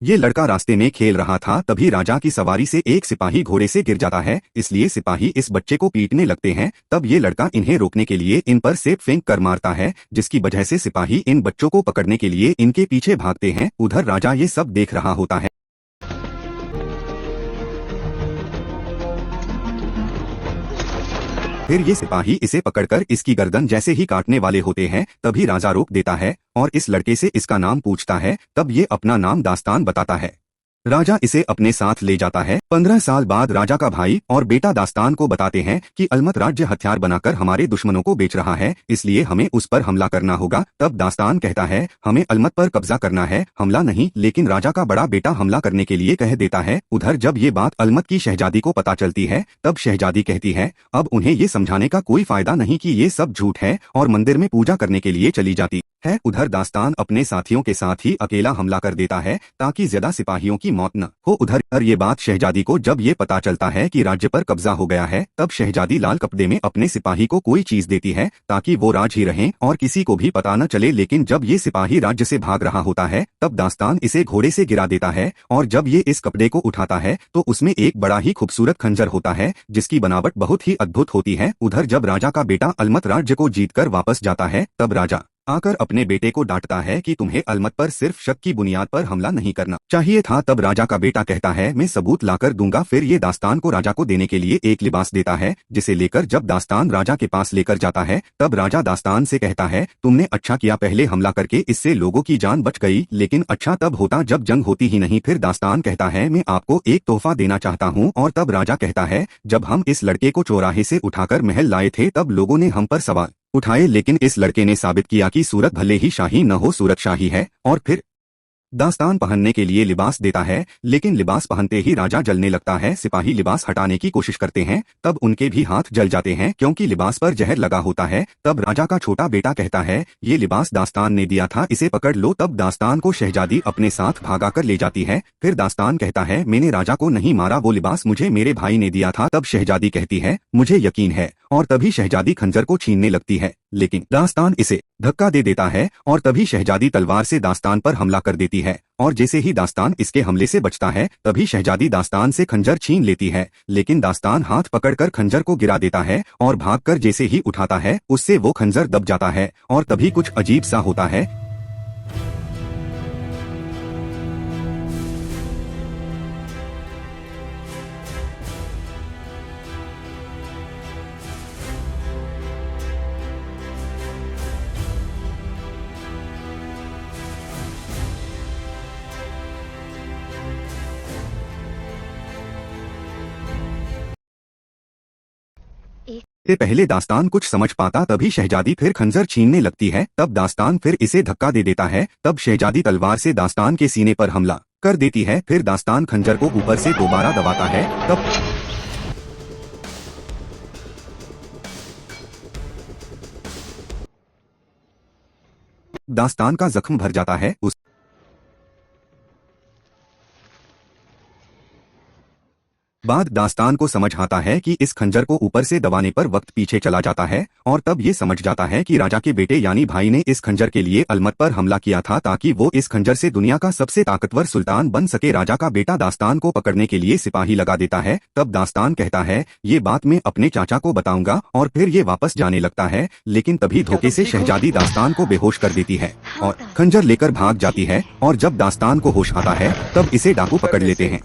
ये लड़का रास्ते में खेल रहा था, तभी राजा की सवारी से एक सिपाही घोड़े से गिर जाता है, इसलिए सिपाही इस बच्चे को पीटने लगते हैं। तब ये लड़का इन्हें रोकने के लिए इन पर सेब फेंक कर मारता है, जिसकी वजह से सिपाही इन बच्चों को पकड़ने के लिए इनके पीछे भागते हैं। उधर राजा ये सब देख रहा होता है। फिर ये सिपाही इसे पकड़कर इसकी गर्दन जैसे ही काटने वाले होते हैं, तभी राजा रोक देता है और इस लड़के से इसका नाम पूछता है। तब ये अपना नाम दास्तान बताता है। राजा इसे अपने साथ ले जाता है। 15 साल बाद राजा का भाई और बेटा दास्तान को बताते हैं कि अलमत राज्य हथियार बनाकर हमारे दुश्मनों को बेच रहा है, इसलिए हमें उस पर हमला करना होगा। तब दास्तान कहता है, हमें अलमत पर कब्जा करना है, हमला नहीं। लेकिन राजा का बड़ा बेटा हमला करने के लिए कह देता है। उधर जब ये बात अलमत की शहजादी को पता चलती है, तब शहजादी कहती है अब उन्हें ये समझाने का कोई फायदा नहीं कि ये सब झूठ है, और मंदिर में पूजा करने के लिए चली जाती है। उधर दास्तान अपने साथियों के साथ ही अकेला हमला कर देता है ताकि ज्यादा सिपाहियों की मौत न हो। उधर ये बात शहजादी को जब ये पता चलता है कि राज्य पर कब्जा हो गया है, तब शहजादी लाल कपड़े में अपने सिपाही को कोई चीज देती है ताकि वो राज ही रहें और किसी को भी पता न चले। लेकिन जब ये सिपाही राज्य से भाग रहा होता है, तब दास्तान इसे घोड़े से गिरा देता है, और जब ये इस कपड़े को उठाता है तो उसमें एक बड़ा ही खूबसूरत खंजर होता है, जिसकी बनावट बहुत ही अद्भुत होती है। उधर जब राजा का बेटा अलमत राज्य को जीतकर वापस जाता है, तब राजा आकर अपने बेटे को डांटता है कि तुम्हें अलमत पर सिर्फ शक की बुनियाद पर हमला नहीं करना चाहिए था। तब राजा का बेटा कहता है, मैं सबूत लाकर दूंगा। फिर ये दास्तान को राजा को देने के लिए एक लिबास देता है, जिसे लेकर जब दास्तान राजा के पास लेकर जाता है, तब राजा दास्तान से कहता है, तुमने अच्छा किया, पहले हमला करके इससे लोगों की जान बच गई, लेकिन अच्छा तब होता जब जंग होती ही नहीं। फिर दास्तान कहता है, मैं आपको एक तोहफा देना चाहता हूँ। और तब राजा कहता है, जब हम इस लड़के को चौराहे से उठाकर महल लाए थे, तब लोगों ने हम पर सवाल उठाए, लेकिन इस लड़के ने साबित किया कि सूरत भले ही शाही न हो, सूरत शाही है। और फिर दास्तान पहनने के लिए लिबास देता है, लेकिन लिबास पहनते ही राजा जलने लगता है। सिपाही लिबास हटाने की कोशिश करते हैं, तब उनके भी हाथ जल जाते हैं क्योंकि लिबास पर जहर लगा होता है। तब राजा का छोटा बेटा कहता है, ये लिबास दास्तान ने दिया था, इसे पकड़ लो। तब दास्तान को शहजादी अपने साथ भागा कर ले जाती है। फिर दास्तान कहता है, मैंने राजा को नहीं मारा, वो लिबास मुझे मेरे भाई ने दिया था। तब शहजादी कहती है, मुझे यकीन है। और तभी शहजादी खंजर को छीनने लगती है, लेकिन दास्तान इसे धक्का दे देता है, और तभी शहजादी तलवार से दास्तान पर हमला कर देती है। और जैसे ही दास्तान इसके हमले से बचता है, तभी शहजादी दास्तान से खंजर छीन लेती है, लेकिन दास्तान हाथ पकड़कर खंजर को गिरा देता है, और भागकर जैसे ही उठाता है, उससे वो खंजर दब जाता है। और तभी कुछ अजीब सा होता है। से पहले दास्तान कुछ समझ पाता, तभी शहजादी फिर खंजर छीनने लगती है। तब दास्तान फिर इसे धक्का दे देता है। तब शहजादी तलवार से दास्तान के सीने पर हमला कर देती है। फिर दास्तान खंजर को ऊपर से दोबारा दबाता है। तब दास्तान का जख्म भर जाता है। उस बाद दास्तान को समझ आता है कि इस खंजर को ऊपर से दबाने पर वक्त पीछे चला जाता है, और तब ये समझ जाता है कि राजा के बेटे यानी भाई ने इस खंजर के लिए अलमत पर हमला किया था, ताकि वो इस खंजर से दुनिया का सबसे ताकतवर सुल्तान बन सके। राजा का बेटा दास्तान को पकड़ने के लिए सिपाही लगा देता है। तब दास्तान कहता है, ये बात मैं अपने चाचा को बताऊंगा, और फिर ये वापस जाने लगता है। लेकिन तभी धोखे से शहजादी दास्तान को बेहोश कर देती है और खंजर लेकर भाग जाती है। और जब दास्तान को होश आता है, तब इसे डाकू पकड़ लेते हैं।